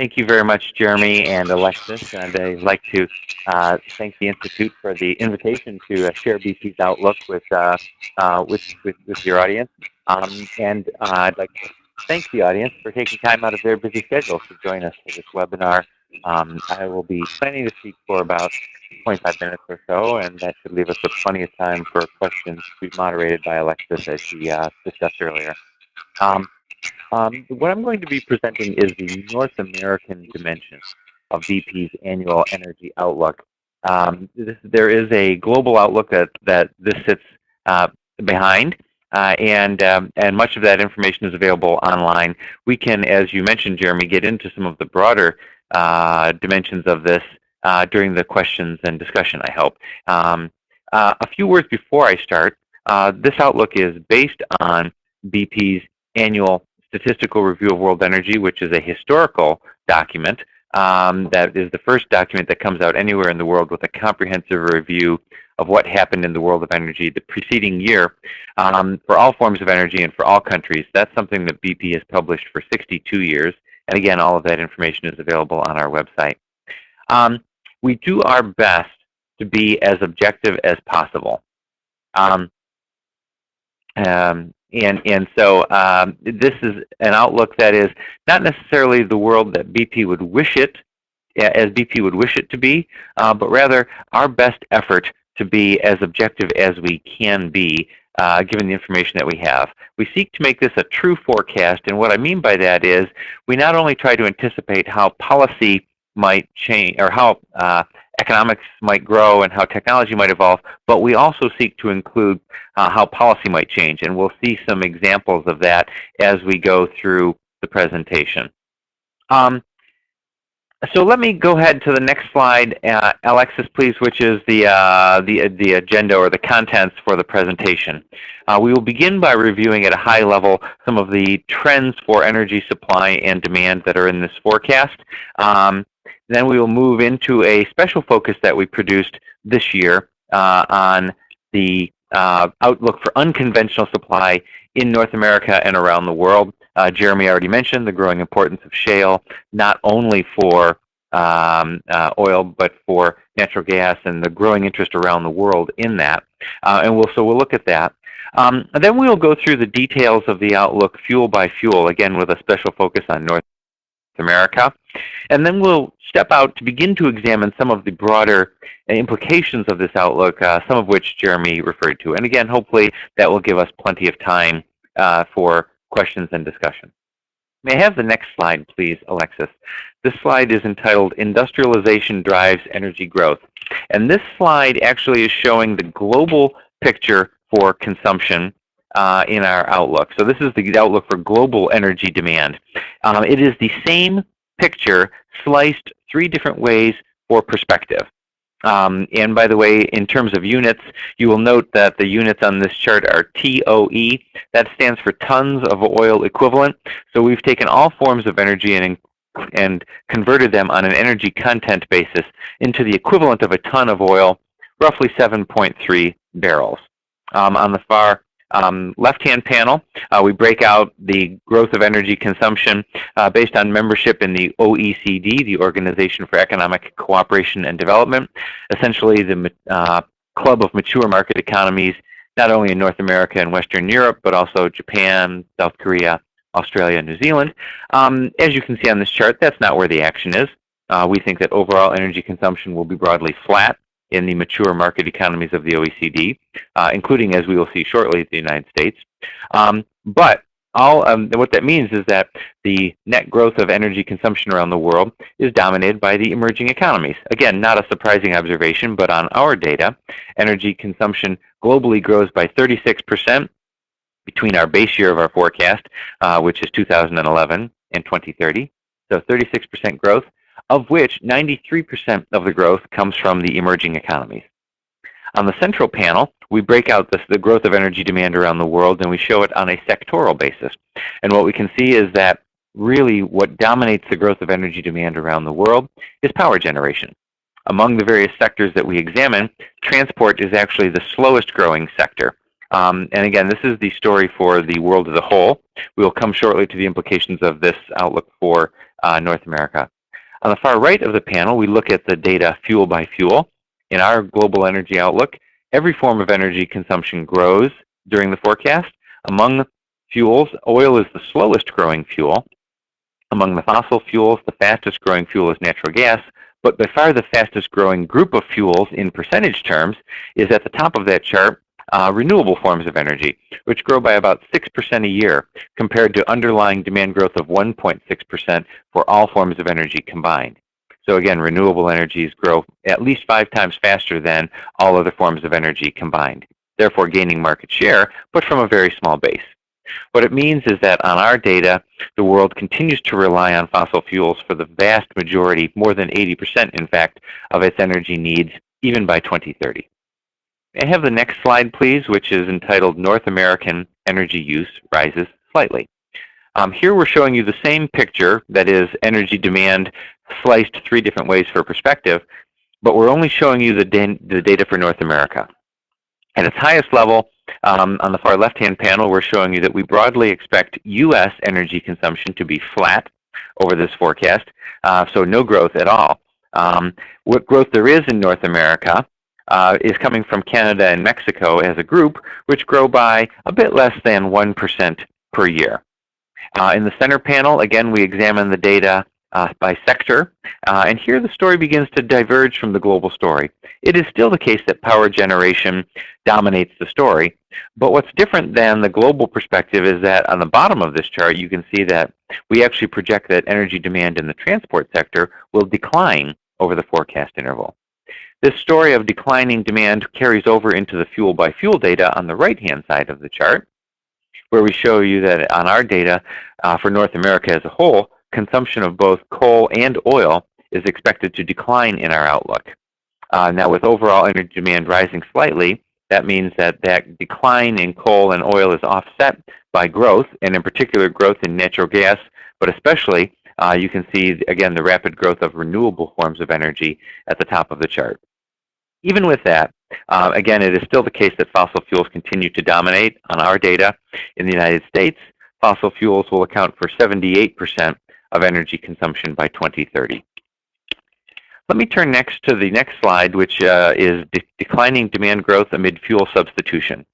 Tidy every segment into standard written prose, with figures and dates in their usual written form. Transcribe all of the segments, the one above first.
Thank you very much, Jeremy and Alexis. And I'd like to thank the Institute for the invitation to share BP's outlook with your audience. I'd like to thank the audience for taking time out of their busy schedules to join us for this webinar. I will be planning to speak for about 25 minutes or so, and that should leave us with plenty of time for questions to be moderated by Alexis, as she discussed earlier. What I'm going to be presenting is the North American dimension of BP's annual energy outlook. There is a global outlook that this sits behind, and much of that information is available online. We can, as you mentioned, Jeremy, get into some of the broader dimensions of this during the questions and discussion, I hope. A few words before I start. This outlook is based on BP's annual Statistical Review of World Energy, which is a historical document. That is the first document that comes out anywhere in the world with a comprehensive review of what happened in the world of energy the preceding year for all forms of energy and for all countries. That's something that BP has published for 62 years. And again, all of that information is available on our website. We do our best to be as objective as possible. So this is an outlook that is not necessarily the world that BP would wish it, as BP would wish it to be, but rather our best effort to be as objective as we can be, given the information that we have. We seek to make this a true forecast, and what I mean by that is we not only try to anticipate how policy might change, or how economics might grow and how technology might evolve, but we also seek to include how policy might change, and we'll see some examples of that as we go through the presentation. So let me go ahead to the next slide, Alexis, please, which is the agenda or the contents for the presentation. We will begin by reviewing at a high level some of the trends for energy supply and demand that are in this forecast. Then we will move into a special focus that we produced this year on the outlook for unconventional supply in North America and around the world. Jeremy already mentioned the growing importance of shale, not only for oil, but for natural gas, and the growing interest around the world in that. So we'll look at that. And then we'll go through the details of the outlook fuel by fuel, again with a special focus on North America. And then we'll step out to begin to examine some of the broader implications of this outlook, some of which Jeremy referred to. And again, hopefully that will give us plenty of time for questions and discussion. May I have the next slide, please, Alexis? This slide is entitled Industrialization Drives Energy Growth. And this slide actually is showing the global picture for consumption in our outlook. So this is the outlook for global energy demand. It is the same picture sliced three different ways for perspective. And by the way, in terms of units, you will note that the units on this chart are TOE. That stands for tons of oil equivalent. So we've taken all forms of energy and converted them on an energy content basis into the equivalent of a ton of oil, roughly 7.3 barrels. On the far left-hand panel, we break out the growth of energy consumption based on membership in the OECD, the Organization for Economic Cooperation and Development, essentially the club of mature market economies, not only in North America and Western Europe, but also Japan, South Korea, Australia, and New Zealand. As you can see on this chart, that's not where the action is. We think that overall energy consumption will be broadly flat in the mature market economies of the OECD, including, as we will see shortly, the United States. But what that means is that the net growth of energy consumption around the world is dominated by the emerging economies. Again, not a surprising observation, but on our data, energy consumption globally grows by 36% between our base year of our forecast, which is 2011, and 2030. So 36% growth, of which 93% of the growth comes from the emerging economies. On the central panel, we break out the growth of energy demand around the world, and we show it on a sectoral basis. And what we can see is that really what dominates the growth of energy demand around the world is power generation. Among the various sectors that we examine, transport is actually the slowest growing sector. And again, this is the story for the world as a whole. We will come shortly to the implications of this outlook for North America. On the far right of the panel, we look at the data fuel by fuel. In our global energy outlook, every form of energy consumption grows during the forecast. Among fuels, oil is the slowest growing fuel. Among the fossil fuels, the fastest growing fuel is natural gas, but by far the fastest growing group of fuels in percentage terms is at the top of that chart, renewable forms of energy, which grow by about 6% a year compared to underlying demand growth of 1.6% for all forms of energy combined. So again, renewable energies grow at least 5 times faster than all other forms of energy combined, therefore gaining market share, but from a very small base. What it means is that on our data, the world continues to rely on fossil fuels for the vast majority, more than 80% in fact, of its energy needs, even by 2030. May I have the next slide, please, which is entitled North American Energy Use Rises Slightly. Here we're showing you the same picture, that is energy demand sliced 3 different ways for perspective, but we're only showing you the data for North America. At its highest level, on the far left-hand panel, we're showing you that we broadly expect U.S. energy consumption to be flat over this forecast, so no growth at all. What growth there is in North America is coming from Canada and Mexico as a group, which grow by a bit less than 1% per year. In the center panel, again, we examine the data by sector, and here the story begins to diverge from the global story. It is still the case that power generation dominates the story, but what's different than the global perspective is that on the bottom of this chart, you can see that we actually project that energy demand in the transport sector will decline over the forecast interval. This story of declining demand carries over into the fuel by fuel data on the right-hand side of the chart, where we show you that on our data for North America as a whole, consumption of both coal and oil is expected to decline in our outlook. Now, with overall energy demand rising slightly, that means that that decline in coal and oil is offset by growth, and in particular growth in natural gas, but especially you can see, again, the rapid growth of renewable forms of energy at the top of the chart. Even with that, again, it is still the case that fossil fuels continue to dominate. On our data in the United States, fossil fuels will account for 78% of energy consumption by 2030. Let me turn next to the next slide, which is declining demand growth amid fuel substitution.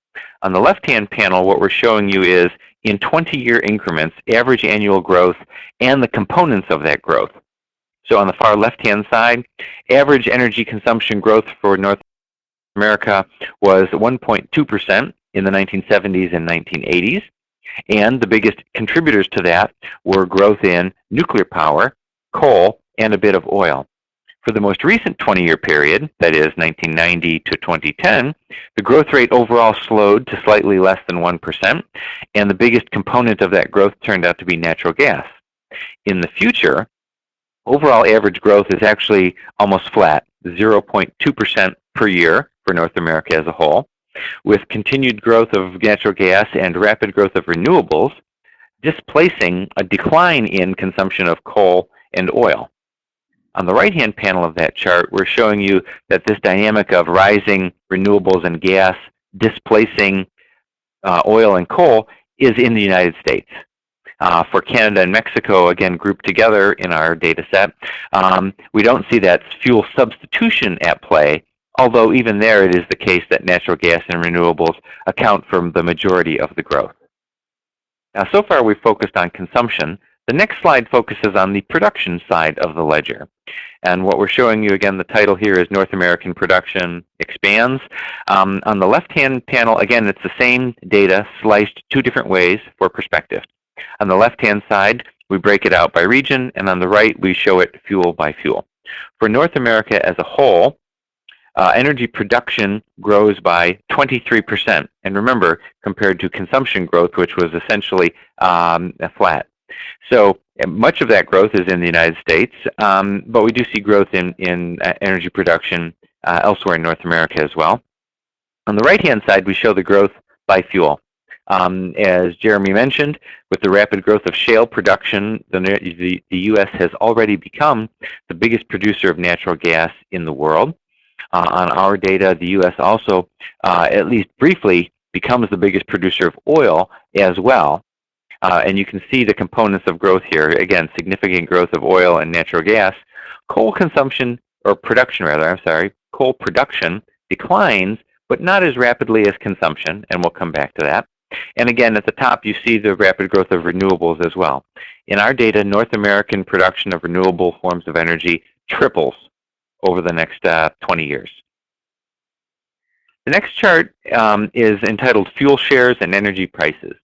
On the left-hand panel, what we're showing you is in 20-year increments, average annual growth and the components of that growth. So on the far left-hand side, average energy consumption growth for North America was 1.2% in the 1970s and 1980s. And the biggest contributors to that were growth in nuclear power, coal, and a bit of oil. For the most recent 20-year period, that is 1990 to 2010, the growth rate overall slowed to slightly less than 1%, and the biggest component of that growth turned out to be natural gas. In the future, overall average growth is actually almost flat, 0.2% per year for North America as a whole, with continued growth of natural gas and rapid growth of renewables, displacing a decline in consumption of coal and oil. On the right-hand panel of that chart, we're showing you that this dynamic of rising renewables and gas displacing oil and coal is in the United States. For Canada and Mexico, again, grouped together in our data set, we don't see that fuel substitution at play, although even there it is the case that natural gas and renewables account for the majority of the growth. Now, so far we've focused on consumption. The next slide focuses on the production side of the ledger. And what we're showing you, again, the title here is North American Production Expands. On the left-hand panel, again, it's the same data sliced 2 different ways for perspective. On the left-hand side, we break it out by region, and on the right, we show it fuel by fuel. For North America as a whole, energy production grows by 23%. And remember, compared to consumption growth, which was essentially flat. So much of that growth is in the United States, but we do see growth in energy production elsewhere in North America as well. On the right-hand side, we show the growth by fuel. As Jeremy mentioned, with the rapid growth of shale production, the U.S. has already become the biggest producer of natural gas in the world. On our data, the U.S. also, at least briefly, becomes the biggest producer of oil as well. And you can see the components of growth here. Again, significant growth of oil and natural gas. Coal consumption, or production rather, I'm sorry, coal production declines, but not as rapidly as consumption, and we'll come back to that. And again, at the top, you see the rapid growth of renewables as well. In our data, North American production of renewable forms of energy triples over the next 20 years. The next chart is entitled Fuel Shares and Energy Prices.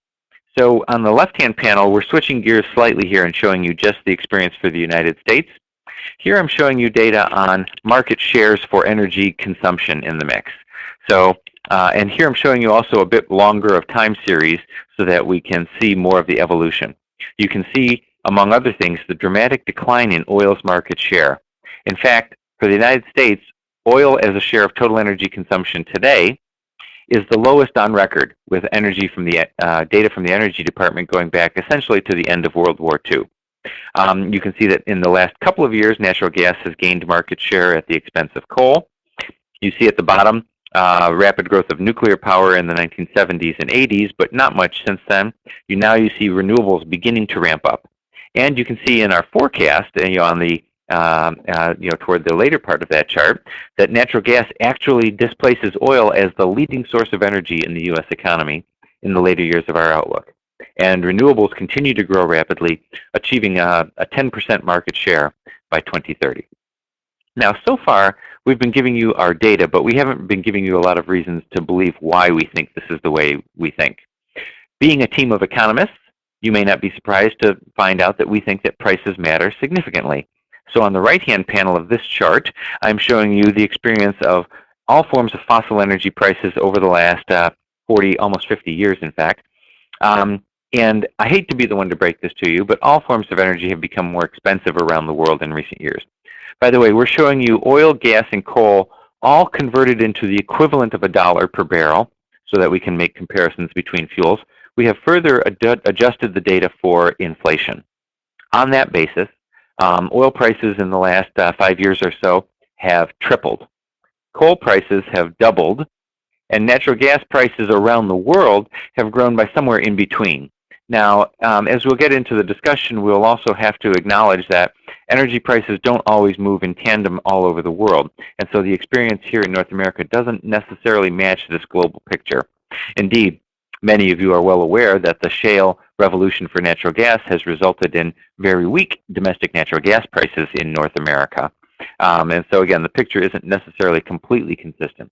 So on the left-hand panel, we're switching gears slightly here and showing you just the experience for the United States. Here I'm showing you data on market shares for energy consumption in the mix. So, and here I'm showing you also a bit longer of time series so that we can see more of the evolution. You can see, among other things, the dramatic decline in oil's market share. In fact, for the United States, oil as a share of total energy consumption today is the lowest on record, with energy from the data from the Energy Department going back essentially to the end of World War II. You can see that in the last couple of years, natural gas has gained market share at the expense of coal. You see at the bottom rapid growth of nuclear power in the 1970s and 80s, but not much since then. Now you see renewables beginning to ramp up. And you can see in our forecast, on the toward the later part of that chart, that natural gas actually displaces oil as the leading source of energy in the U.S. economy in the later years of our outlook. And renewables continue to grow rapidly, achieving a 10% market share by 2030. Now, so far, we've been giving you our data, but we haven't been giving you a lot of reasons to believe why we think this is the way we think. Being a team of economists, you may not be surprised to find out that we think that prices matter significantly. So on the right-hand panel of this chart, I'm showing you the experience of all forms of fossil energy prices over the last 40, almost 50 years, in fact. And I hate to be the one to break this to you, but all forms of energy have become more expensive around the world in recent years. By the way, we're showing you oil, gas, and coal all converted into the equivalent of $1 per barrel so that we can make comparisons between fuels. We have further adjusted the data for inflation. On that basis, oil prices in the last 5 years or so have tripled. Coal prices have doubled, and natural gas prices around the world have grown by somewhere in between. Now, as we'll get into the discussion, we'll also have to acknowledge that energy prices don't always move in tandem all over the world, and so the experience here in North America doesn't necessarily match this global picture. Indeed, many of you are well aware that the shale revolution for natural gas has resulted in very weak domestic natural gas prices in North America. And so again, the picture isn't necessarily completely consistent.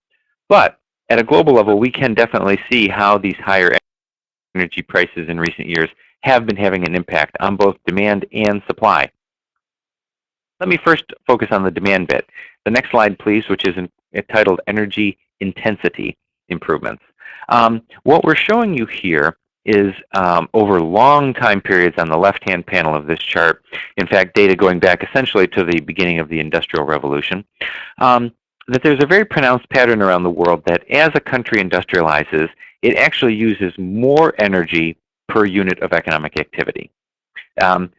But at a global level, we can definitely see how these higher energy prices in recent years have been having an impact on both demand and supply. Let me first focus on the demand bit. The next slide, please, which is entitled Energy Intensity Improvements. What we're showing you here is over long time periods on the left-hand panel of this chart, in fact, data going back essentially to the beginning of the Industrial Revolution, that there's a very pronounced pattern around the world that as a country industrializes, it actually uses more energy per unit of economic activity.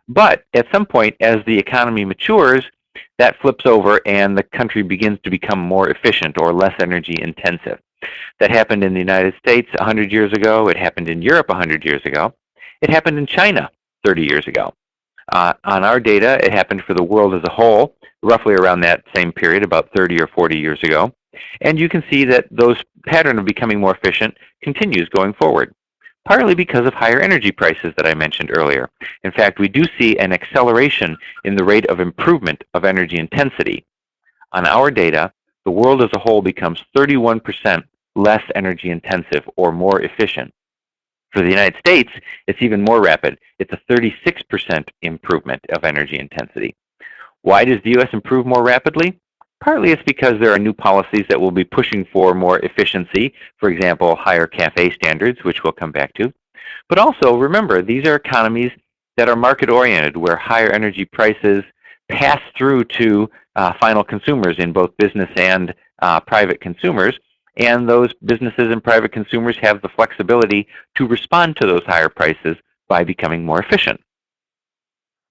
But at some point, as the economy matures, that flips over and the country begins to become more efficient or less energy intensive. That happened in the United States 100 years ago. It happened in Europe 100 years ago. It happened in China 30 years ago. On our data, it happened for the world as a whole, roughly around that same period, about 30 or 40 years ago. And you can see that those pattern of becoming more efficient continues going forward, partly because of higher energy prices that I mentioned earlier. In fact, we do see an acceleration in the rate of improvement of energy intensity. On our data, the world as a whole becomes 31% less energy intensive or more efficient. For the United States, it's even more rapid. It's a 36% improvement of energy intensity. Why does the U.S. improve more rapidly? Partly it's because there are new policies that will be pushing for more efficiency, for example, higher CAFE standards, which we'll come back to. But also, remember, these are economies that are market-oriented, where higher energy prices pass through to final consumers in both business and private consumers, and those businesses and private consumers have the flexibility to respond to those higher prices by becoming more efficient.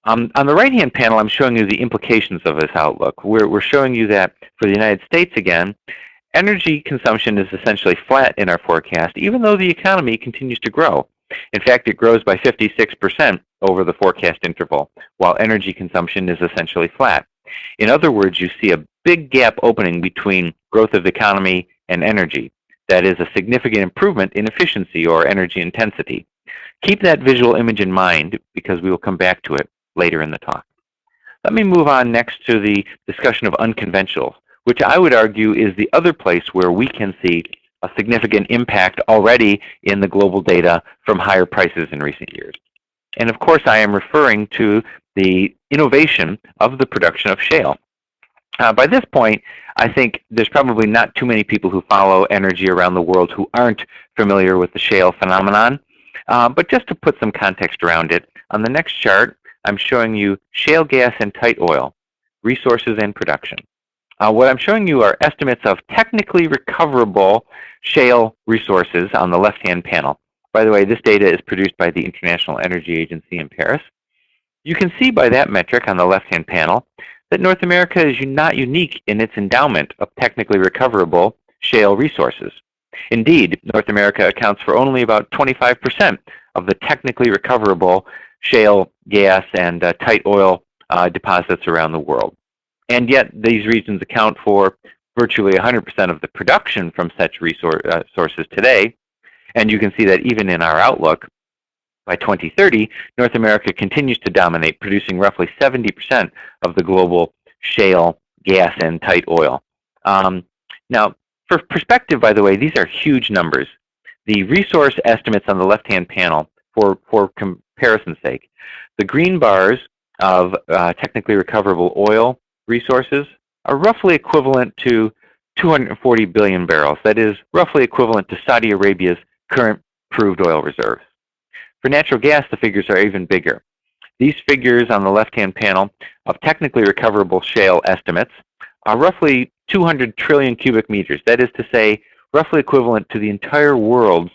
On the right-hand panel, I'm showing you the implications of this outlook. We're showing you that for the United States, again, energy consumption is essentially flat in our forecast, even though the economy continues to grow. In fact, it grows by 56% over the forecast interval, while energy consumption is essentially flat. In other words, you see a big gap opening between growth of the economy and energy. That is a significant improvement in efficiency or energy intensity. Keep that visual image in mind because we will come back to it later in the talk. Let me move on next to the discussion of unconventionals, which I would argue is the other place where we can see a significant impact already in the global data from higher prices in recent years. And of course, I am referring to the innovation of the production of shale. By this point, I think there's probably not too many people who follow energy around the world who aren't familiar with the shale phenomenon. But just to put some context around it, on the next chart, I'm showing you shale gas and tight oil, resources and production. What I'm showing you are estimates of technically recoverable shale resources on the left-hand panel. By the way, this data is produced by the International Energy Agency in Paris. You can see by that metric on the left-hand panel that North America is not unique in its endowment of technically recoverable shale resources. Indeed, North America accounts for only about 25% of the technically recoverable shale gas and tight oil deposits around the world. And yet, these regions account for virtually 100% of the production from such sources today. And you can see that even in our outlook, by 2030, North America continues to dominate, producing roughly 70% of the global shale gas and tight oil. Now, for perspective, by the way, these are huge numbers. The resource estimates on the left-hand panel, for comparison's sake, the green bars of technically recoverable oil resources are roughly equivalent to 240 billion barrels. That is roughly equivalent to Saudi Arabia's current proved oil reserves. For natural gas, the figures are even bigger. These figures on the left-hand panel of technically recoverable shale estimates are roughly 200 trillion cubic meters. That is to say, roughly equivalent to the entire world's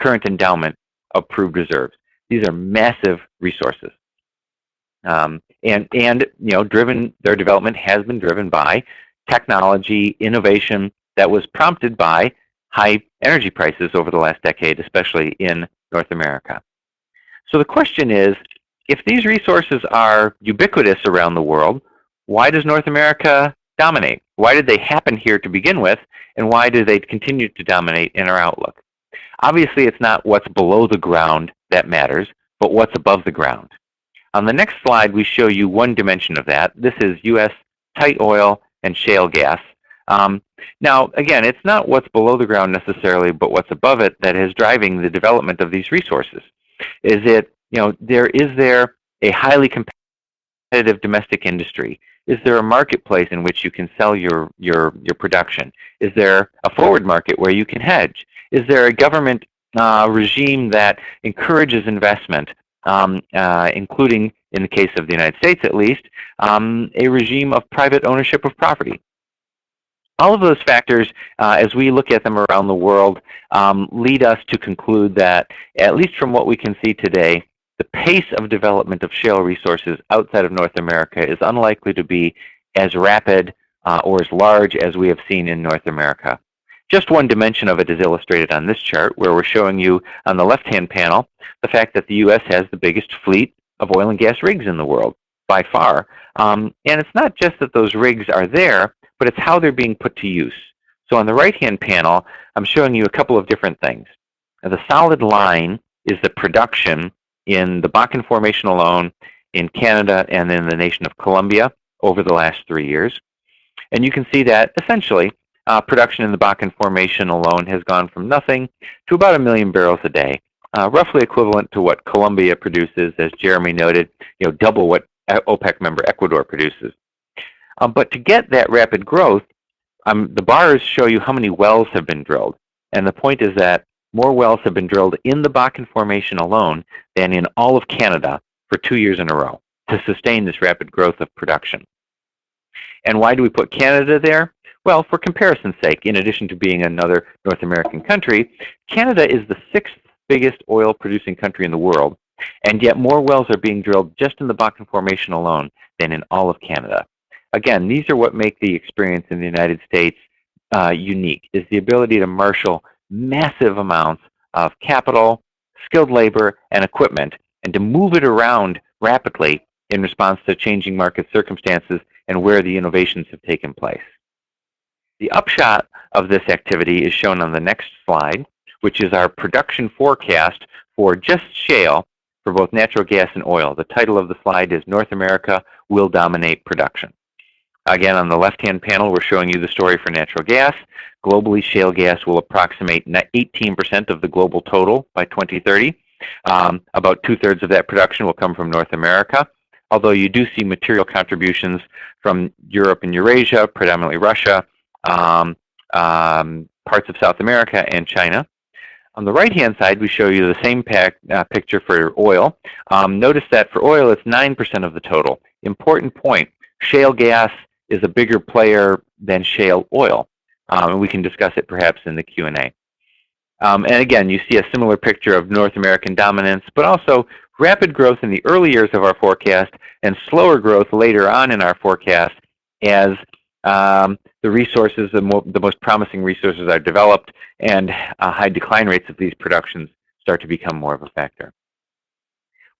current endowment of proved reserves. These are massive resources. And their development has been driven by technology, innovation that was prompted by high energy prices over the last decade, especially in North America. So the question is, if these resources are ubiquitous around the world, why does North America dominate? Why did they happen here to begin with, and why do they continue to dominate in our outlook? Obviously, it's not what's below the ground that matters, but what's above the ground. On the next slide, we show you one dimension of that. This is U.S. tight oil and shale gas. Now, again, it's not what's below the ground necessarily, but what's above it that is driving the development of these resources. Is there a highly competitive domestic industry? Is there a marketplace in which you can sell your production? Is there a forward market where you can hedge? Is there a government regime that encourages investment, including, in the case of the United States at least, a regime of private ownership of property? All of those factors, as we look at them around the world, lead us to conclude that, at least from what we can see today, the pace of development of shale resources outside of North America is unlikely to be as rapid or as large as we have seen in North America. Just one dimension of it is illustrated on this chart, where we're showing you on the left-hand panel the fact that the U.S. has the biggest fleet of oil and gas rigs in the world, by far. And it's not just that those rigs are there, but it's how they're being put to use. So on the right-hand panel, I'm showing you a couple of different things. Now, the solid line is the production in the Bakken Formation alone, in Canada, and in the nation of Colombia over the last 3 years. And you can see that, essentially, production in the Bakken Formation alone has gone from nothing to about 1 million barrels a day, roughly equivalent to what Colombia produces, as Jeremy noted, double what OPEC member Ecuador produces. But to get that rapid growth, the bars show you how many wells have been drilled. And the point is that more wells have been drilled in the Bakken Formation alone than in all of Canada for 2 years in a row to sustain this rapid growth of production. And why do we put Canada there? Well, for comparison's sake, in addition to being another North American country, Canada is the 6th biggest oil-producing country in the world, and yet more wells are being drilled just in the Bakken Formation alone than in all of Canada. Again, these are what make the experience in the United States unique, is the ability to marshal massive amounts of capital, skilled labor, and equipment, and to move it around rapidly in response to changing market circumstances and where the innovations have taken place. The upshot of this activity is shown on the next slide, which is our production forecast for just shale for both natural gas and oil. The title of the slide is North America Will Dominate Production. Again, on the left-hand panel, we're showing you the story for natural gas. Globally, shale gas will approximate 18% of the global total by 2030. About 2/3 of that production will come from North America, although you do see material contributions from Europe and Eurasia, predominantly Russia, parts of South America, and China. On the right-hand side, we show you the same picture for oil. Notice that for oil, it's 9% of the total. Important point, shale gas is a bigger player than shale oil. And we can discuss it perhaps in the Q&A. And again, you see a similar picture of North American dominance, but also rapid growth in the early years of our forecast and slower growth later on in our forecast as the resources, the most promising resources are developed and high decline rates of these productions start to become more of a factor.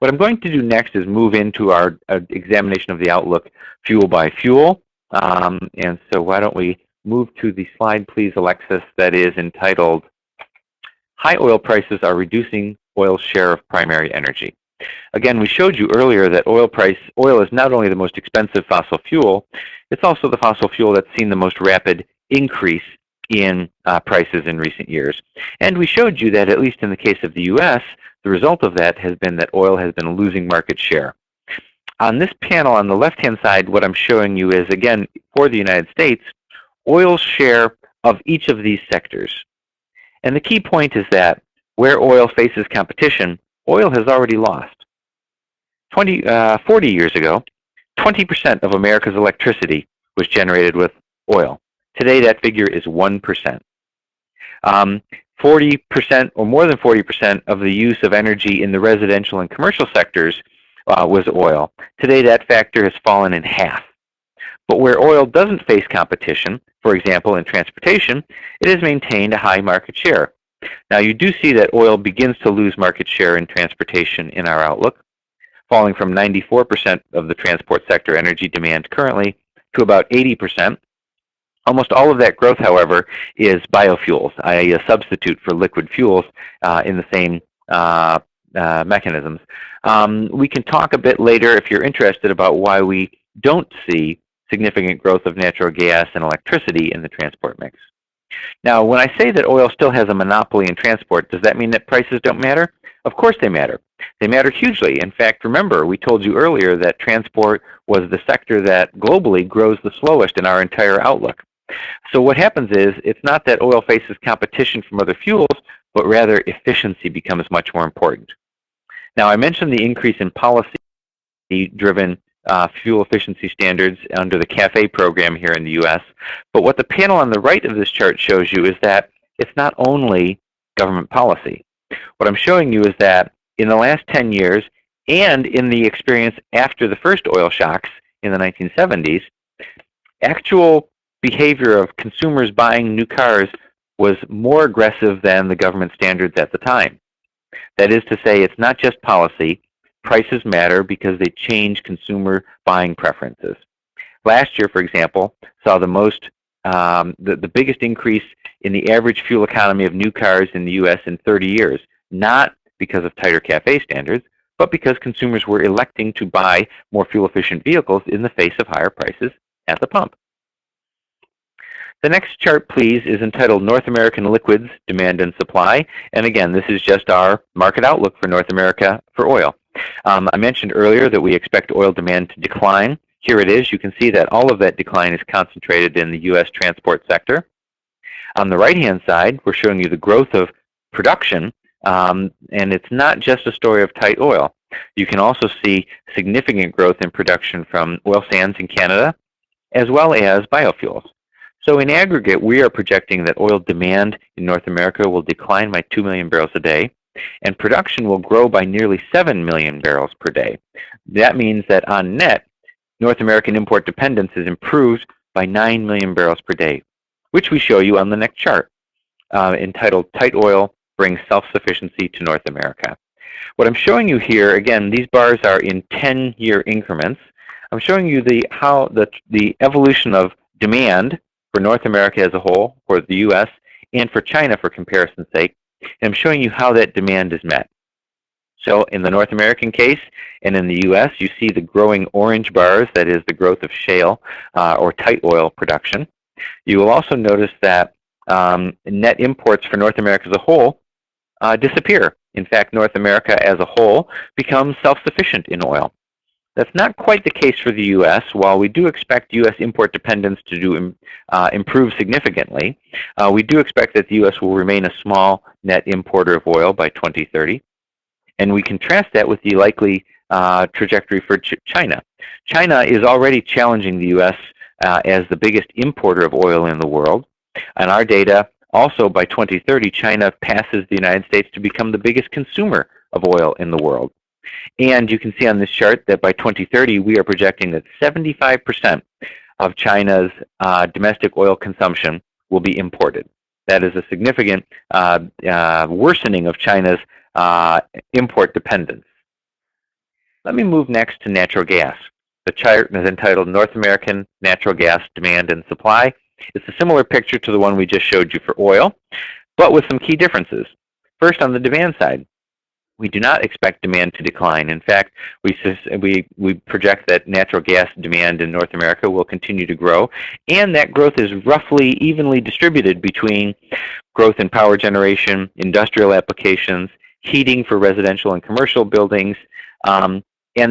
What I'm going to do next is move into our examination of the outlook fuel by fuel. And so why don't we move to the slide, please, Alexis, that is entitled High Oil Prices Are Reducing Oil's Share of Primary Energy. Again, we showed you earlier that oil is not only the most expensive fossil fuel, it's also the fossil fuel that's seen the most rapid increase in prices in recent years. And we showed you that, at least in the case of the US, the result of that has been that oil has been losing market share. On this panel on the left-hand side, what I'm showing you is, again, for the United States, oil's share of each of these sectors. And the key point is that where oil faces competition, oil has already lost. 40 years ago, 20% of America's electricity was generated with oil. Today, that figure is 1%. 40% or more than 40% of the use of energy in the residential and commercial sectors was oil. Today, that factor has fallen in half. But where oil doesn't face competition, for example, in transportation, it has maintained a high market share. Now, you do see that oil begins to lose market share in transportation in our outlook, falling from 94% of the transport sector energy demand currently to about 80%. Almost all of that growth, however, is biofuels, i.e. a substitute for liquid fuels in the same mechanisms. We can talk a bit later, if you're interested, about why we don't see significant growth of natural gas and electricity in the transport mix. Now, when I say that oil still has a monopoly in transport, does that mean that prices don't matter? Of course they matter. They matter hugely. In fact, remember, we told you earlier that transport was the sector that globally grows the slowest in our entire outlook. So what happens is, it's not that oil faces competition from other fuels, but rather efficiency becomes much more important. Now, I mentioned the increase in policy-driven fuel efficiency standards under the CAFE program here in the US. But what the panel on the right of this chart shows you is that it's not only government policy. What I'm showing you is that in the last 10 years, and in the experience after the first oil shocks in the 1970s, actual behavior of consumers buying new cars was more aggressive than the government standards at the time. That is to say, it's not just policy. Prices matter because they change consumer buying preferences. Last year, for example, saw the biggest increase in the average fuel economy of new cars in the US in 30 years, not because of tighter CAFE standards, but because consumers were electing to buy more fuel-efficient vehicles in the face of higher prices at the pump. The next chart, please, is entitled North American Liquids Demand and Supply. And again, this is just our market outlook for North America for oil. I mentioned earlier that we expect oil demand to decline. Here it is. You can see that all of that decline is concentrated in the US transport sector. On the right-hand side, we're showing you the growth of production, and it's not just a story of tight oil. You can also see significant growth in production from oil sands in Canada, as well as biofuels. So in aggregate, we are projecting that oil demand in North America will decline by 2 million barrels a day, and production will grow by nearly 7 million barrels per day. That means that on net, North American import dependence is improved by 9 million barrels per day, which we show you on the next chart, entitled Tight Oil brings self-sufficiency to North America. What I'm showing you here, again, these bars are in 10-year increments. I'm showing you how the evolution of demand for North America as a whole, for the U.S., and for China for comparison's sake. And I'm showing you how that demand is met. So in the North American case and in the U.S., you see the growing orange bars, that is the growth of shale or tight oil production. You will also notice that net imports for North America as a whole disappear. In fact, North America as a whole becomes self-sufficient in oil. That's not quite the case for the U.S. While we do expect U.S. import dependence to improve significantly, we do expect that the U.S. will remain a small net importer of oil by 2030. And we contrast that with the likely trajectory for China. China is already challenging the U.S. As the biggest importer of oil in the world. And our data, also by 2030, China passes the United States to become the biggest consumer of oil in the world. And you can see on this chart that by 2030, we are projecting that 75% of China's domestic oil consumption will be imported. That is a significant worsening of China's import dependence. Let me move next to natural gas. The chart is entitled North American Natural Gas Demand and Supply. It's a similar picture to the one we just showed you for oil, but with some key differences. First, on the demand side, we do not expect demand to decline. In fact, we project that natural gas demand in North America will continue to grow, and that growth is roughly evenly distributed between growth in power generation, industrial applications, heating for residential and commercial buildings, and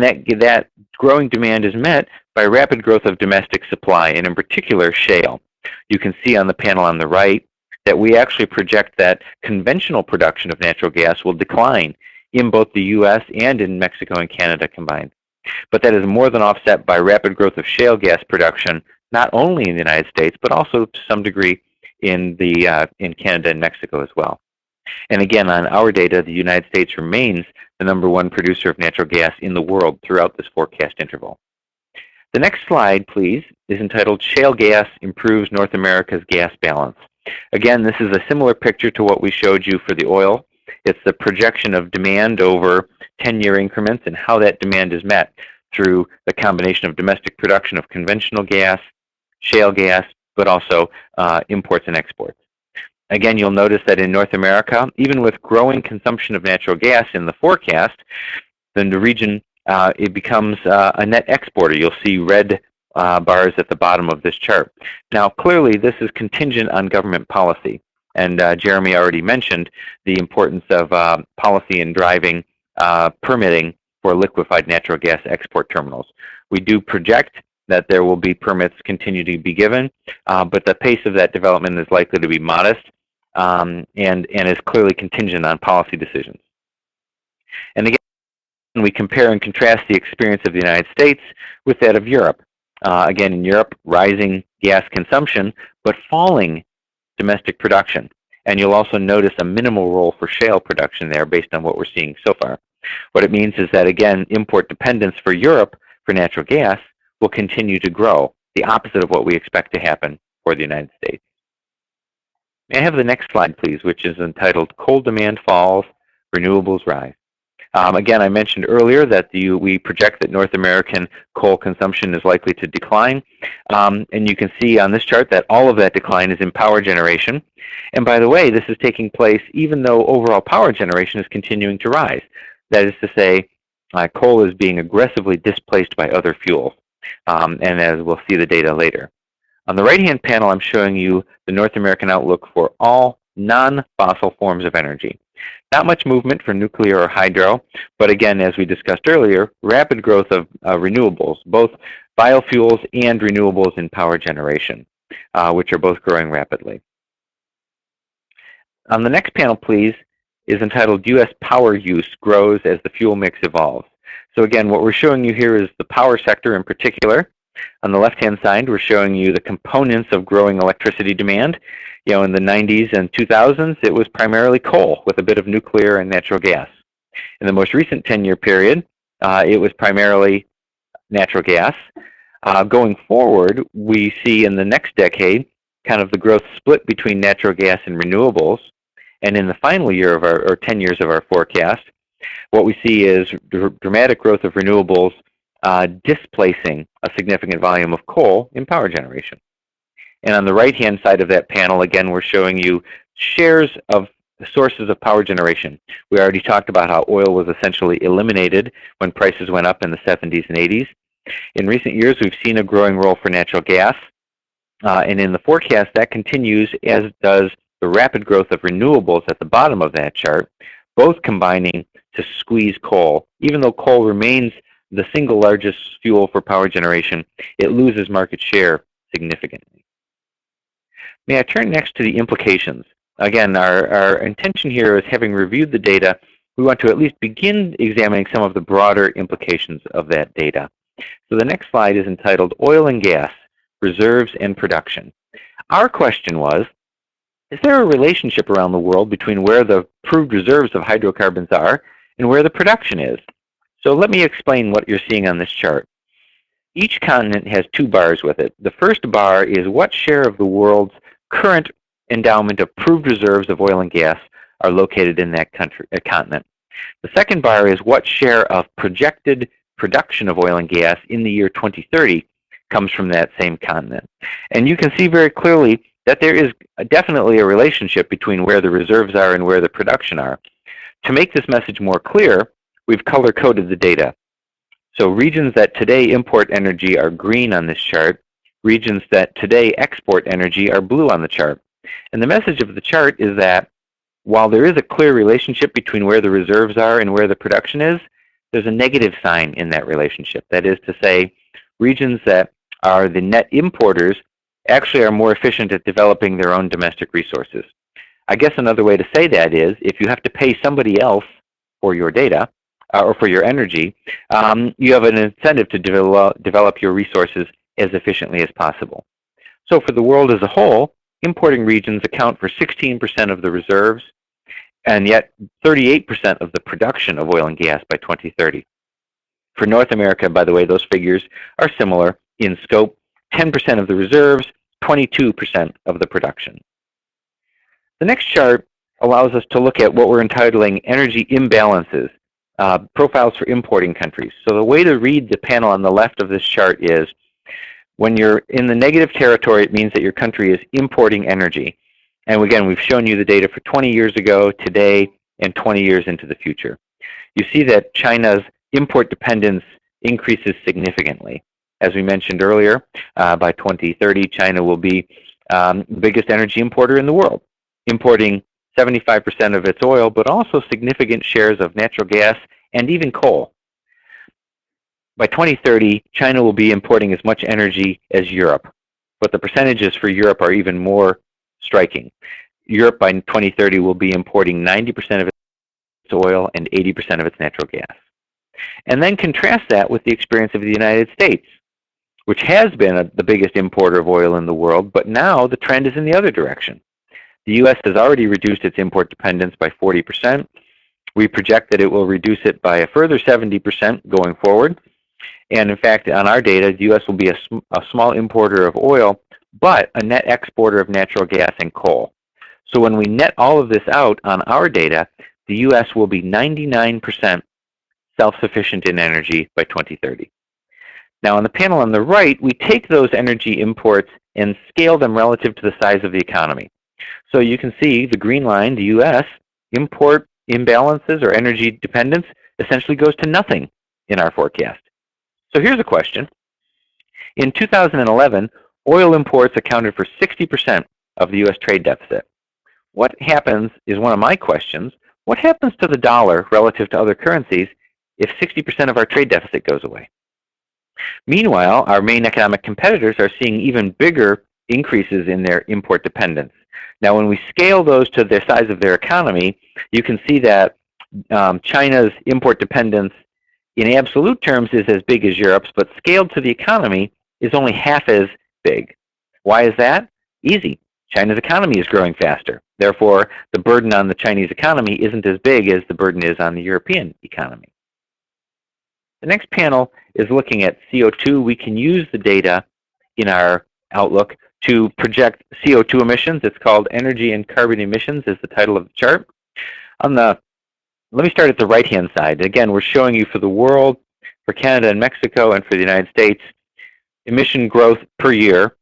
that growing demand is met by rapid growth of domestic supply, and in particular, shale. You can see on the panel on the right that we actually project that conventional production of natural gas will decline in both the U.S. and in Mexico and Canada combined. But that is more than offset by rapid growth of shale gas production, not only in the United States, but also to some degree in Canada and Mexico as well. And again, on our data, the United States remains the #1 producer of natural gas in the world throughout this forecast interval. The next slide, please, is entitled Shale Gas Improves North America's Gas Balance. Again, this is a similar picture to what we showed you for the oil. It's the projection of demand over 10-year increments and how that demand is met through the combination of domestic production of conventional gas, shale gas, but also imports and exports. Again, you'll notice that in North America, even with growing consumption of natural gas in the forecast, then the region, it becomes a net exporter. You'll see red bars at the bottom of this chart. Now, clearly, this is contingent on government policy. And Jeremy already mentioned the importance of policy in driving permitting for liquefied natural gas export terminals. We do project that there will be permits continue to be given, but the pace of that development is likely to be modest and is clearly contingent on policy decisions. And again, we compare and contrast the experience of the United States with that of Europe. Again, in Europe, rising gas consumption, but falling domestic production. And you'll also notice a minimal role for shale production there based on what we're seeing so far. What it means is that, again, import dependence for Europe for natural gas will continue to grow, the opposite of what we expect to happen for the United States. May I have the next slide, please, which is entitled Coal Demand Falls, Renewables Rise. Again, I mentioned earlier that we project that North American coal consumption is likely to decline. And you can see on this chart that all of that decline is in power generation. And by the way, this is taking place even though overall power generation is continuing to rise. That is to say, coal is being aggressively displaced by other fuels. And as we'll see the data later. On the right-hand panel, I'm showing you the North American outlook for all non-fossil forms of energy. Not much movement for nuclear or hydro, but again, as we discussed earlier, rapid growth of renewables, both biofuels and renewables in power generation, which are both growing rapidly. On the next panel, please, is entitled U.S. Power Use Grows as the Fuel Mix Evolves. So again, what we're showing you here is the power sector in particular. On the left-hand side, we're showing you the components of growing electricity demand. You know, in the 90s and 2000s, it was primarily coal with a bit of nuclear and natural gas. In the most recent 10-year period, it was primarily natural gas. Going forward, we see in the next decade kind of the growth split between natural gas and renewables. And in the final year of our, or 10 years of our forecast, what we see is dramatic growth of renewables displacing a significant volume of coal in power generation. And on the right-hand side of that panel, again, we're showing you shares of sources of power generation. We already talked about how oil was essentially eliminated when prices went up in the 70s and 80s. In recent years, we've seen a growing role for natural gas. And in the forecast, that continues, as does the rapid growth of renewables at the bottom of that chart, both combining to squeeze coal. Even though coal remains the single largest fuel for power generation, it loses market share significantly. May I turn next to the implications? Again, our intention here is, having reviewed the data, we want to at least begin examining some of the broader implications of that data. So the next slide is entitled Oil and Gas, Reserves and Production. Our question was, is there a relationship around the world between where the proved reserves of hydrocarbons are and where the production is? So let me explain what you're seeing on this chart. Each continent has two bars with it. The first bar is what share of the world's current endowment of proved reserves of oil and gas are located in that continent. The second bar is what share of projected production of oil and gas in the year 2030 comes from that same continent. And you can see very clearly that there is definitely a relationship between where the reserves are and where the production are. To make this message more clear, we've color-coded the data. So regions that today import energy are green on this chart. Regions that today export energy are blue on the chart. And the message of the chart is that while there is a clear relationship between where the reserves are and where the production is, there's a negative sign in that relationship. That is to say, regions that are the net importers actually are more efficient at developing their own domestic resources. I guess another way to say that is, if you have to pay somebody else for your data or for your energy, you have an incentive to develop your resources as efficiently as possible. So for the world as a whole, importing regions account for 16% of the reserves, and yet 38% of the production of oil and gas by 2030. For North America, by the way, those figures are similar in scope: 10% of the reserves, 22% of the production. The next chart allows us to look at what we're entitling energy imbalances, profiles for importing countries. So the way to read the panel on the left of this chart is, when you're in the negative territory, it means that your country is importing energy. And again, we've shown you the data for 20 years ago, today, and 20 years into the future. You see that China's import dependence increases significantly. As we mentioned earlier, by 2030, China will be the biggest energy importer in the world, importing 75% of its oil, but also significant shares of natural gas and even coal. By 2030, China will be importing as much energy as Europe, but the percentages for Europe are even more striking. Europe by 2030 will be importing 90% of its oil and 80% of its natural gas. And then contrast that with the experience of the United States, which has been the biggest importer of oil in the world, but now the trend is in the other direction. The U.S. has already reduced its import dependence by 40%. We project that it will reduce it by a further 70% going forward. And in fact, on our data, the U.S. will be a small importer of oil, but a net exporter of natural gas and coal. So when we net all of this out on our data, the U.S. will be 99% self-sufficient in energy by 2030. Now on the panel on the right, we take those energy imports and scale them relative to the size of the economy. So you can see the green line, the U.S., import imbalances or energy dependence essentially goes to nothing in our forecast. So here's a question. In 2011, oil imports accounted for 60% of the U.S. trade deficit. What happens, is one of my questions, what happens to the dollar relative to other currencies if 60% of our trade deficit goes away? Meanwhile, our main economic competitors are seeing even bigger increases in their import dependence. Now, when we scale those to the size of their economy, you can see that China's import dependence in absolute terms is as big as Europe's, but scaled to the economy is only half as big. Why is that? Easy. China's economy is growing faster. Therefore, the burden on the Chinese economy isn't as big as the burden is on the European economy. The next panel is looking at CO2. We can use the data in our outlook to project CO2 emissions. It's called Energy and Carbon Emissions is the title of the chart. Let me start at the right-hand side. Again, we're showing you for the world, for Canada and Mexico, and for the United States, emission growth per year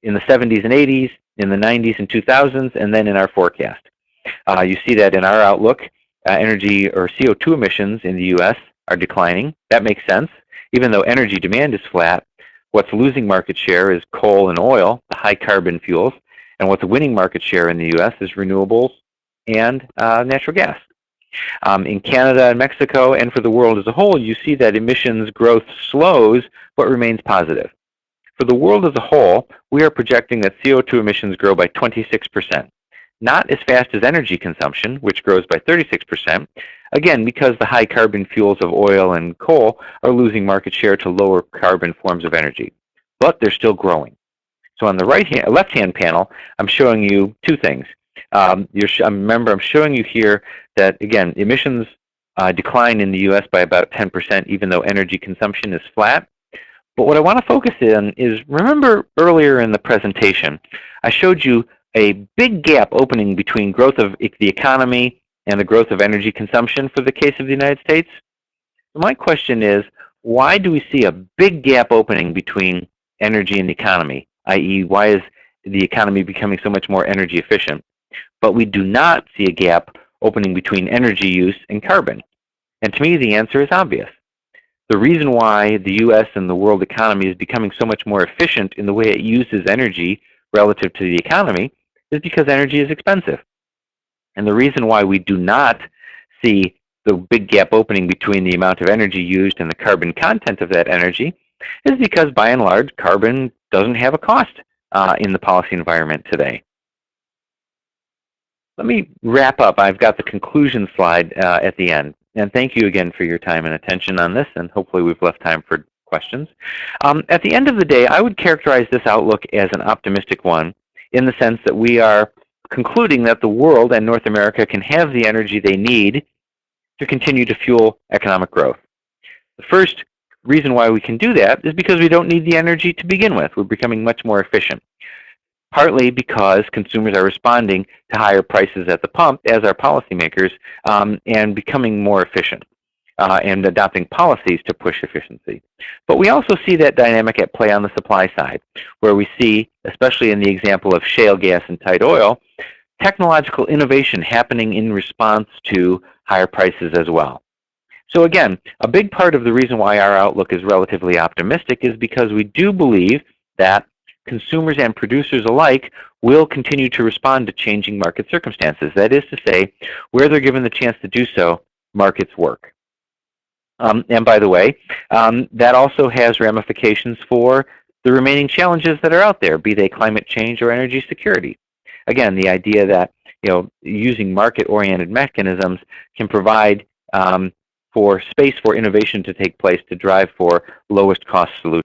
in the 70s and 80s, in the 90s and 2000s, and then in our forecast. You see that in our outlook, energy or CO2 emissions in the U.S. are declining. That makes sense. Even though energy demand is flat, what's losing market share is coal and oil, the high carbon fuels, and what's winning market share in the U.S. is renewables and natural gas. In Canada and Mexico, and for the world as a whole, you see that emissions growth slows but remains positive. For the world as a whole, we are projecting that CO2 emissions grow by 26%. Not as fast as energy consumption, which grows by 36%, again, because the high carbon fuels of oil and coal are losing market share to lower carbon forms of energy. But they're still growing. So on the left-hand panel, I'm showing you two things. Remember, I'm showing you here that, again, emissions decline in the U.S. by about 10%, even though energy consumption is flat. But what I want to focus in is, remember earlier in the presentation, I showed you a big gap opening between growth of the economy and the growth of energy consumption for the case of the United States. So my question is, why do we see a big gap opening between energy and the economy, i.e., why is the economy becoming so much more energy efficient? But we do not see a gap opening between energy use and carbon. And to me, the answer is obvious. The reason why the U.S. and the world economy is becoming so much more efficient in the way it uses energy relative to the economy is because energy is expensive. And the reason why we do not see the big gap opening between the amount of energy used and the carbon content of that energy is because, by and large, carbon doesn't have a cost in the policy environment today. Let me wrap up. I've got the conclusion slide at the end. And thank you again for your time and attention on this, and hopefully we've left time for questions. At the end of the day, I would characterize this outlook as an optimistic one in the sense that we are concluding that the world and North America can have the energy they need to continue to fuel economic growth. The first reason why we can do that is because we don't need the energy to begin with. We're becoming much more efficient. Partly because consumers are responding to higher prices at the pump, as are policymakers, and becoming more efficient and adopting policies to push efficiency. But we also see that dynamic at play on the supply side, where we see, especially in the example of shale gas and tight oil, technological innovation happening in response to higher prices as well. So again, a big part of the reason why our outlook is relatively optimistic is because we do believe that consumers and producers alike will continue to respond to changing market circumstances. That is to say, where they're given the chance to do so, markets work. And by the way, that also has ramifications for the remaining challenges that are out there, be they climate change or energy security. Again, the idea that using market-oriented mechanisms can provide for space for innovation to take place to drive for lowest cost solutions.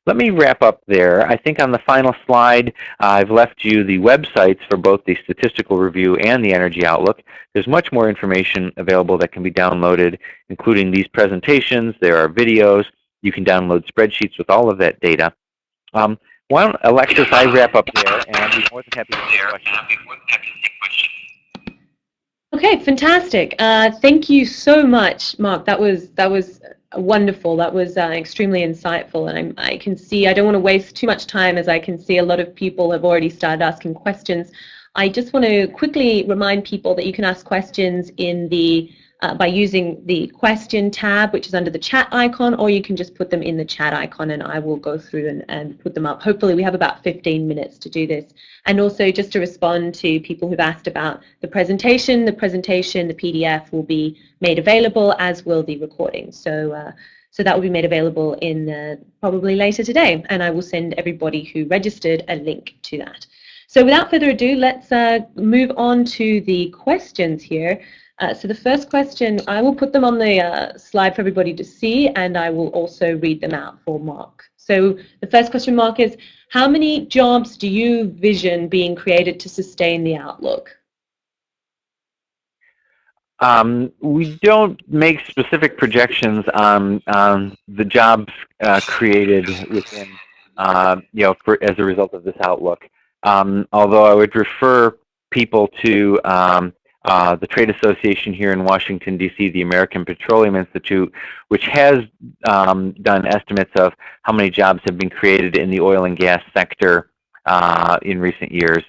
Let me wrap up there. I think on the final slide, I've left you the websites for both the statistical review and the energy outlook. There's much more information available that can be downloaded, including these presentations. There are videos. You can download spreadsheets with all of that data. Why don't, Alexis, I wrap up there, and I'll be more than happy to take questions. Okay, fantastic. Thank you so much, Mark. That was wonderful. That was extremely insightful, and I can see, I don't want to waste too much time, as I can see a lot of people have already started asking questions. I just want to quickly remind people that you can ask questions in the by using the question tab, which is under the chat icon, or you can just put them in the chat icon and I will go through and put them up. Hopefully we have about 15 minutes to do this. And also just to respond to people who've asked about the presentation, the PDF will be made available, as will the recording. So that will be made available in probably later today, and I will send everybody who registered a link to that. So without further ado, let's move on to the questions here. So the first question, I will put them on the slide for everybody to see, and I will also read them out for Mark. So the first question, Mark, is how many jobs do you vision being created to sustain the outlook? We don't make specific projections on the jobs created within as a result of this outlook. Although I would refer people to the trade association here in Washington, D.C., the American Petroleum Institute, which has done estimates of how many jobs have been created in the oil and gas sector in recent years,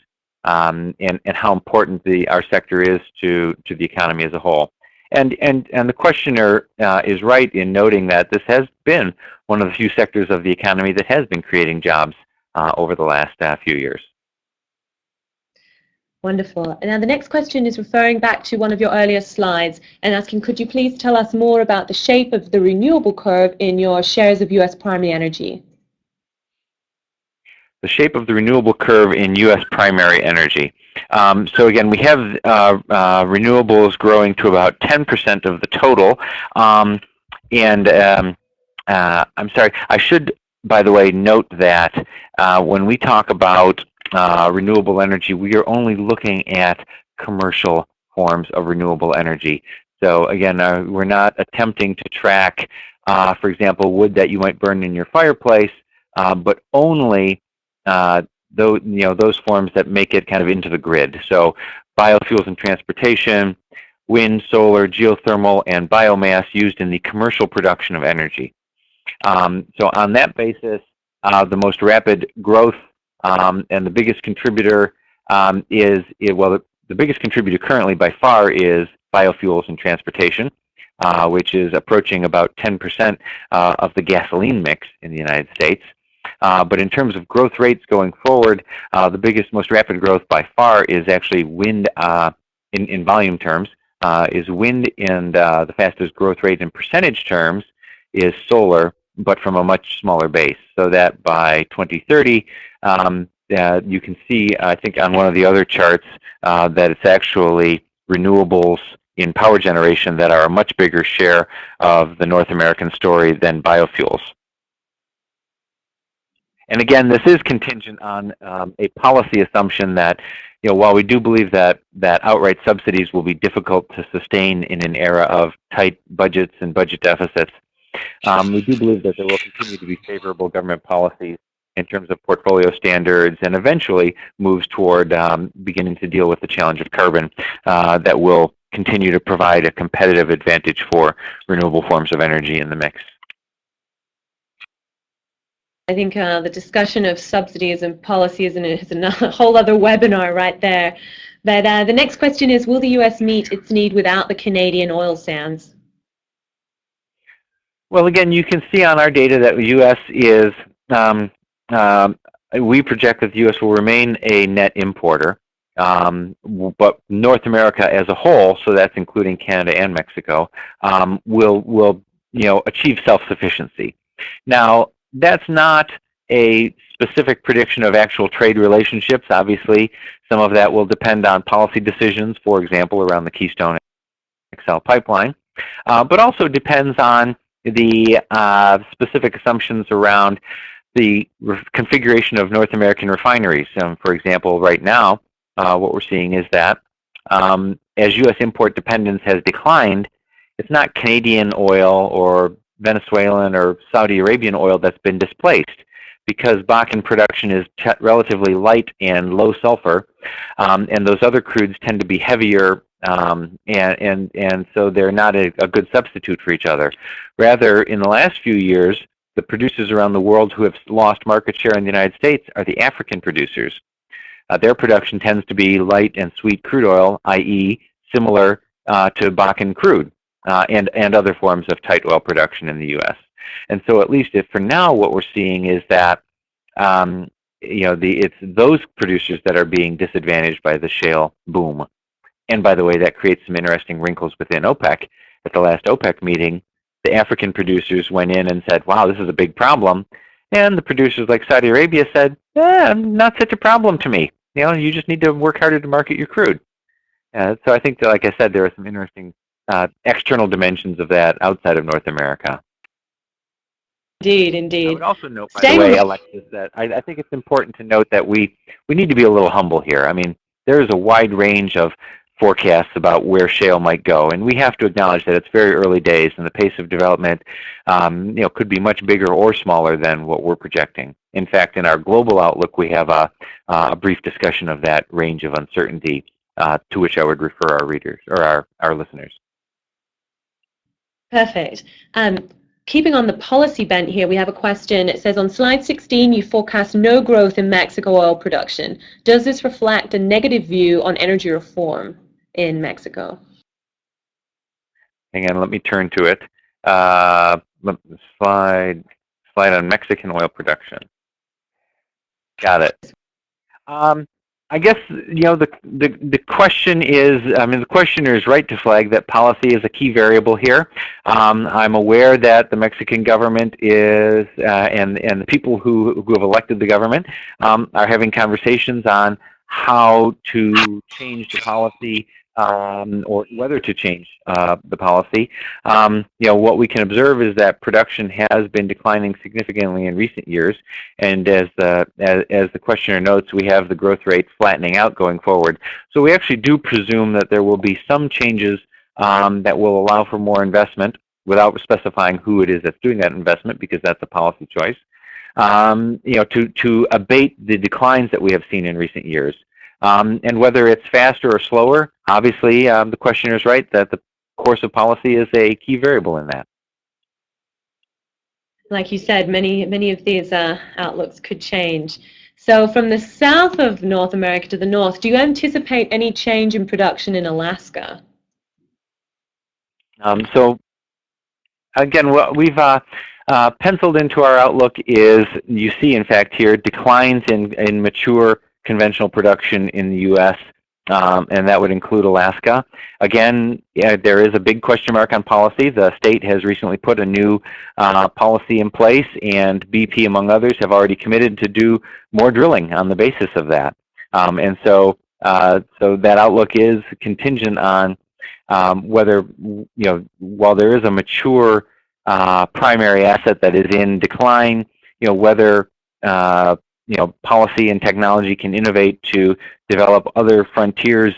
and how important our sector is to the economy as a whole. And the questioner is right in noting that this has been one of the few sectors of the economy that has been creating jobs over the last few years. Wonderful. And now the next question is referring back to one of your earlier slides and asking, could you please tell us more about the shape of the renewable curve in your shares of U.S. primary energy? The shape of the renewable curve in U.S. primary energy. So again, we have renewables growing to about 10% of the total. I'm sorry, I should, by the way, note that when we talk about renewable energy, we are only looking at commercial forms of renewable energy. So again, we're not attempting to track, for example, wood that you might burn in your fireplace, but only those forms that make it kind of into the grid. So biofuels and transportation, wind, solar, geothermal, and biomass used in the commercial production of energy. So on that basis, the most rapid growth and the biggest contributor the biggest contributor currently by far is biofuels and transportation, which is approaching about 10% of the gasoline mix in the United States. But in terms of growth rates going forward, the biggest, most rapid growth by far is actually wind in volume terms, is wind, and the fastest growth rate in percentage terms is solar, but from a much smaller base. So that by 2030, you can see, I think on one of the other charts, that it's actually renewables in power generation that are a much bigger share of the North American story than biofuels. And again, this is contingent on a policy assumption that, while we do believe that outright subsidies will be difficult to sustain in an era of tight budgets and budget deficits, we do believe that there will continue to be favorable government policies in terms of portfolio standards and eventually moves toward beginning to deal with the challenge of carbon that will continue to provide a competitive advantage for renewable forms of energy in the mix. I think the discussion of subsidies and policies is a whole other webinar right there. But the next question is, will the U.S. meet its need without the Canadian oil sands? Well, again, you can see on our data that the U.S. is, we project that the U.S. will remain a net importer, but North America as a whole, so that's including Canada and Mexico, will achieve self-sufficiency. Now, that's not a specific prediction of actual trade relationships. Obviously, some of that will depend on policy decisions, for example, around the Keystone XL pipeline, but also depends on the specific assumptions around the configuration of North American refineries. For example, right now, what we're seeing is that as U.S. import dependence has declined, it's not Canadian oil or Venezuelan or Saudi Arabian oil that's been displaced, because Bakken production is relatively light and low sulfur, and those other crudes tend to be heavier, and so they're not a good substitute for each other. Rather, in the last few years, the producers around the world who have lost market share in the United States are the African producers. Their production tends to be light and sweet crude oil, i.e. similar to Bakken crude. And other forms of tight oil production in the U.S. And so, at least if for now, what we're seeing is that it's those producers that are being disadvantaged by the shale boom. And by the way, that creates some interesting wrinkles within OPEC. At the last OPEC meeting, the African producers went in and said, "Wow, this is a big problem," and the producers like Saudi Arabia said, "Not such a problem to me. You just need to work harder to market your crude." So I think that, like I said, there are some interesting external dimensions of that outside of North America. Indeed, indeed. I would also note, by the way, Alexis, that I think it's important to note that we need to be a little humble here. I mean, there is a wide range of forecasts about where shale might go. And we have to acknowledge that it's very early days, and the pace of development could be much bigger or smaller than what we're projecting. In fact, in our global outlook, we have a brief discussion of that range of uncertainty, to which I would refer our readers or our listeners. Perfect. Keeping on the policy bent here, we have a question. It says, on slide 16, you forecast no growth in Mexico oil production. Does this reflect a negative view on energy reform in Mexico? Hang on, let me turn to it. Slide on Mexican oil production. Got it. I guess the question is, the questioner is right to flag that policy is a key variable here. I'm aware that the Mexican government is, and the people who have elected the government are having conversations on how to change the policy, or whether to change the policy. What we can observe is that production has been declining significantly in recent years, and as the questioner notes, we have the growth rate flattening out going forward. So we actually do presume that there will be some changes that will allow for more investment, without specifying who it is that's doing that investment, because that's a policy choice. To abate the declines that we have seen in recent years. And whether it's faster or slower, obviously the questioner is right that the course of policy is a key variable in that. Like you said, many of these outlooks could change. So from the south of North America to the north, do you anticipate any change in production in Alaska? So again, what we've penciled into our outlook is, you see in fact here, declines in mature conventional production in the U.S., and that would include Alaska. Again, there is a big question mark on policy. The state has recently put a new policy in place, and BP, among others, have already committed to do more drilling on the basis of that. And so that outlook is contingent on whether, while there is a mature primary asset that is in decline, whether policy and technology can innovate to develop other frontiers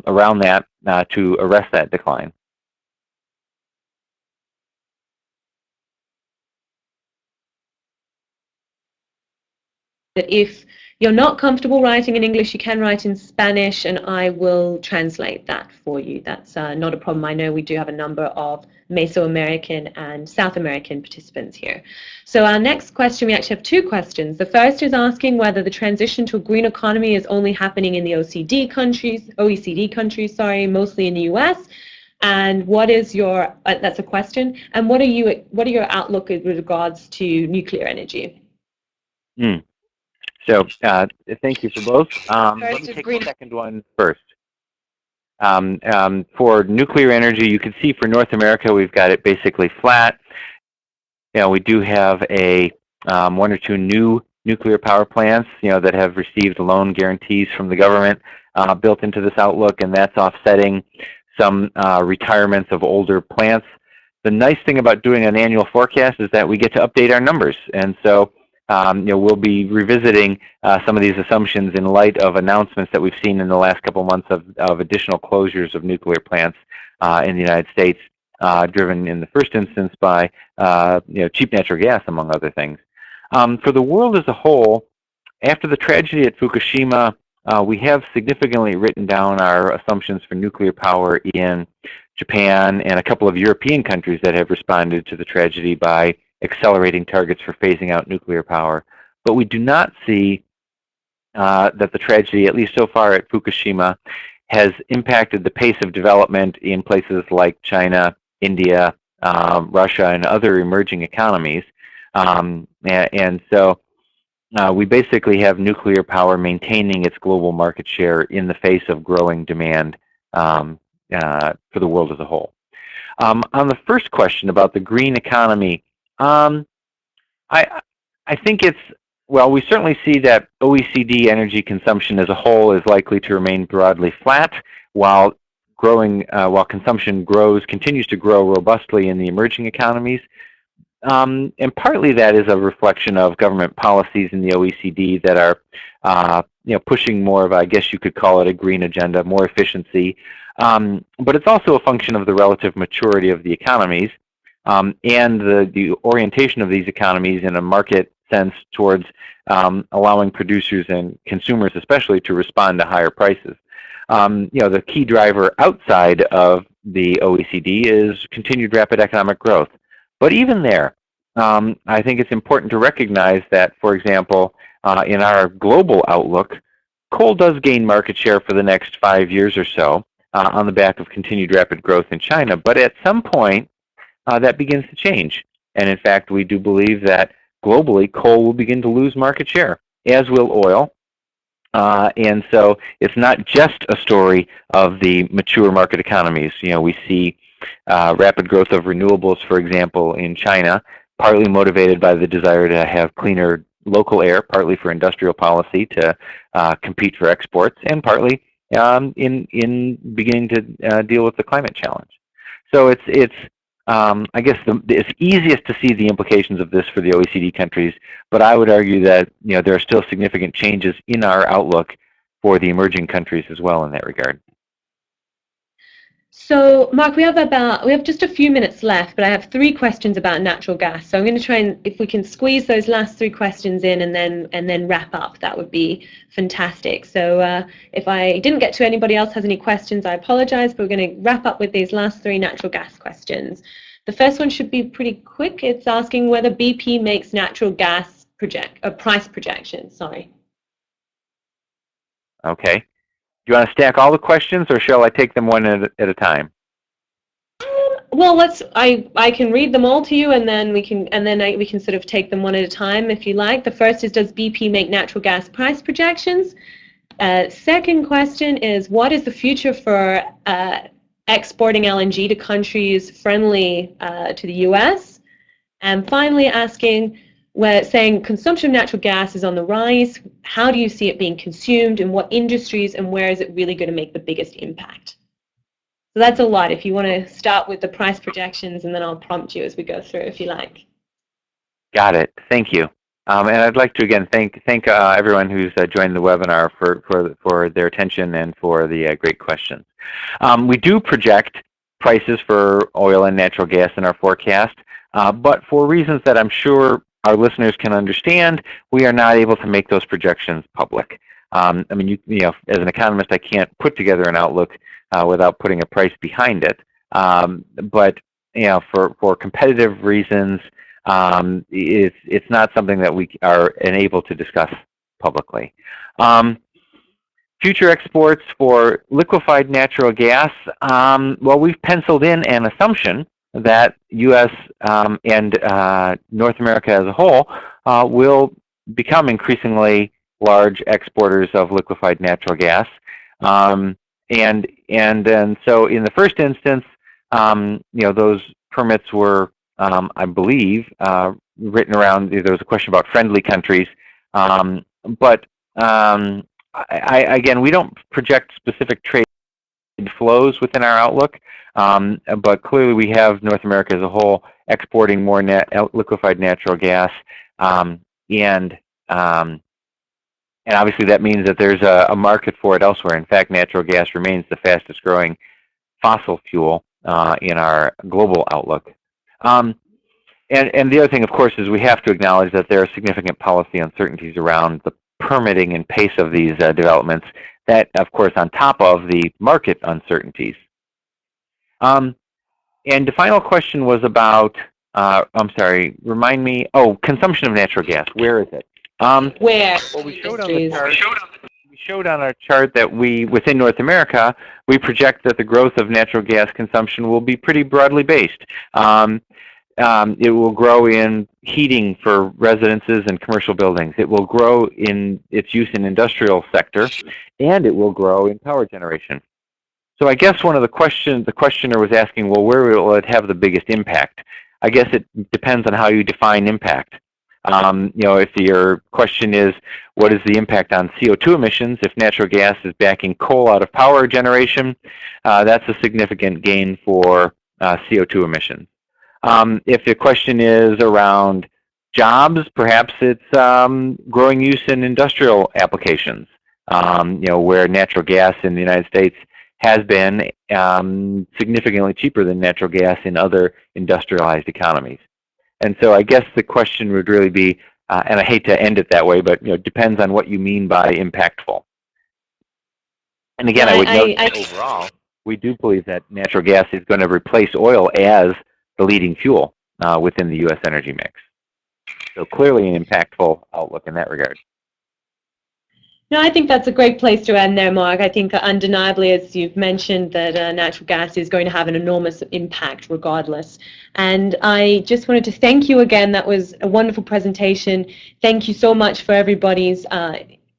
around that to arrest that decline. That if you're not comfortable writing in English, you can write in Spanish, and I will translate that for you. That's not a problem. I know we do have a number of Mesoamerican and South American participants here. So our next question, we actually have two questions. The first is asking whether the transition to a green economy is only happening in the OECD countries, mostly in the US. And what is your, that's a question, and what are your outlook with regards to nuclear energy? So thank you for both. Let me take the second one first. For nuclear energy, you can see for North America, we've got it basically flat. We do have one or two new nuclear power plants, that have received loan guarantees from the government built into this outlook, and that's offsetting some retirements of older plants. The nice thing about doing an annual forecast is that we get to update our numbers, and so we'll be revisiting some of these assumptions in light of announcements that we've seen in the last couple months of additional closures of nuclear plants in the United States, driven in the first instance by cheap natural gas, among other things. For the world as a whole, after the tragedy at Fukushima, we have significantly written down our assumptions for nuclear power in Japan and a couple of European countries that have responded to the tragedy by accelerating targets for phasing out nuclear power. But we do not see that the tragedy, at least so far at Fukushima, has impacted the pace of development in places like China, India, Russia, and other emerging economies. And so we basically have nuclear power maintaining its global market share in the face of growing demand for the world as a whole. On the first question about the green economy, I think it's, well, we certainly see that OECD energy consumption as a whole is likely to remain broadly flat, while consumption continues to grow robustly in the emerging economies. And partly that is a reflection of government policies in the OECD that are pushing more of, I guess you could call it a green agenda, more efficiency. But it's also a function of the relative maturity of the economies and the orientation of these economies in a market sense towards allowing producers and consumers especially to respond to higher prices. The key driver outside of the OECD is continued rapid economic growth. But even there, I think it's important to recognize that, for example, in our global outlook, coal does gain market share for the next 5 years or so on the back of continued rapid growth in China. But at some point, that begins to change. And in fact, we do believe that globally, coal will begin to lose market share, as will oil. And so it's not just a story of the mature market economies. We see rapid growth of renewables, for example, in China, partly motivated by the desire to have cleaner local air, partly for industrial policy to compete for exports, and partly in beginning to deal with the climate challenge. So it's I guess it's easiest to see the implications of this for the OECD countries, but I would argue that there are still significant changes in our outlook for the emerging countries as well in that regard. So, Mark, we have just a few minutes left, but I have 3 questions about natural gas. So I'm going to try and, if we can squeeze those last 3 questions in and then wrap up, that would be fantastic. So if I didn't get to anybody else has any questions, I apologize, but we're going to wrap up with these last 3 natural gas questions. The first one should be pretty quick. It's asking whether BP makes natural gas price projections. Sorry. Okay. Do you want to stack all the questions, or shall I take them one at a time? Well, I can read them all to you, and then we can sort of take them one at a time if you like. The first is, does BP make natural gas price projections? Second question is, what is the future for exporting LNG to countries friendly to the US? And finally asking, saying consumption of natural gas is on the rise. How do you see it being consumed, in what industries, and where is it really going to make the biggest impact? So that's a lot. If you want to start with the price projections, and then I'll prompt you as we go through, if you like. Got it. Thank you. And I'd like to again thank everyone who's joined the webinar for their attention and for the great questions. We do project prices for oil and natural gas in our forecast, but for reasons that I'm sure our listeners can understand, we are not able to make those projections public. I mean, as an economist, I can't put together an outlook without putting a price behind it. But for competitive reasons, it's not something that we are enabled to discuss publicly. Future exports for liquefied natural gas, well, we've penciled in an assumption that U.S. and North America as a whole will become increasingly large exporters of liquefied natural gas. And so in the first instance, those permits were, I believe, written around, there was a question about friendly countries. But again, we don't project specific trade flows within our outlook, but clearly we have North America as a whole exporting more liquefied natural gas, and obviously that means that there's a market for it elsewhere. In fact, natural gas remains the fastest growing fossil fuel in our global outlook. And the other thing, of course, is we have to acknowledge that there are significant policy uncertainties around the permitting and pace of these developments. That, of course, on top of the market uncertainties. And the final question was about, I'm sorry, remind me, consumption of natural gas. Where is it? Where? Well, we showed on the chart. We showed on our chart that within North America, we project that the growth of natural gas consumption will be pretty broadly based. It will grow in heating for residences and commercial buildings. It will grow in its use in industrial sector, and it will grow in power generation. So I guess one of the questioner was asking, well, where will it have the biggest impact? I guess it depends on how you define impact. If your question is, what is the impact on CO2 emissions? If natural gas is backing coal out of power generation, that's a significant gain for CO2 emissions. If the question is around jobs, perhaps it's growing use in industrial applications. where natural gas in the United States has been significantly cheaper than natural gas in other industrialized economies. And so I guess the question would really be, and I hate to end it that way, but it depends on what you mean by impactful. And again, I would note that overall, we do believe that natural gas is going to replace oil as the leading fuel within the U.S. energy mix. So clearly an impactful outlook in that regard. No, I think that's a great place to end there, Mark. I think undeniably, as you've mentioned, that natural gas is going to have an enormous impact regardless. And I just wanted to thank you again. That was a wonderful presentation. Thank you so much for everybody's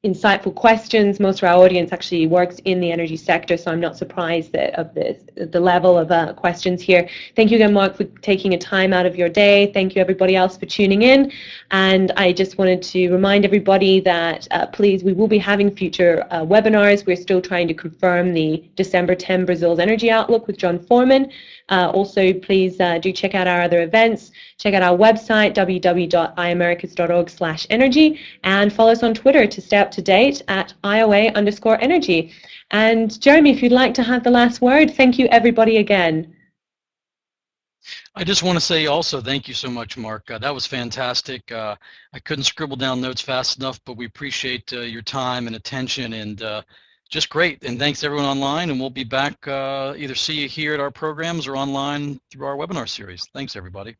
insightful questions. Most of our audience actually works in the energy sector, so I'm not surprised that of the level of questions here. Thank you again, Mark, for taking a time out of your day. Thank you, everybody else, for tuning in. And I just wanted to remind everybody that please, we will be having future webinars. We're still trying to confirm the December 10 Brazil's Energy Outlook with John Foreman. Also, please do check out our other events. Check out our website, www.iamericas.org/energy, and follow us on Twitter to stay up to date at IOA_energy. And Jeremy, if you'd like to have the last word, thank you everybody again. I just want to say also thank you so much, Mark. That was fantastic. I couldn't scribble down notes fast enough, but we appreciate your time and attention, and just great. And thanks to everyone online, and we'll be back either see you here at our programs or online through our webinar series. Thanks, everybody.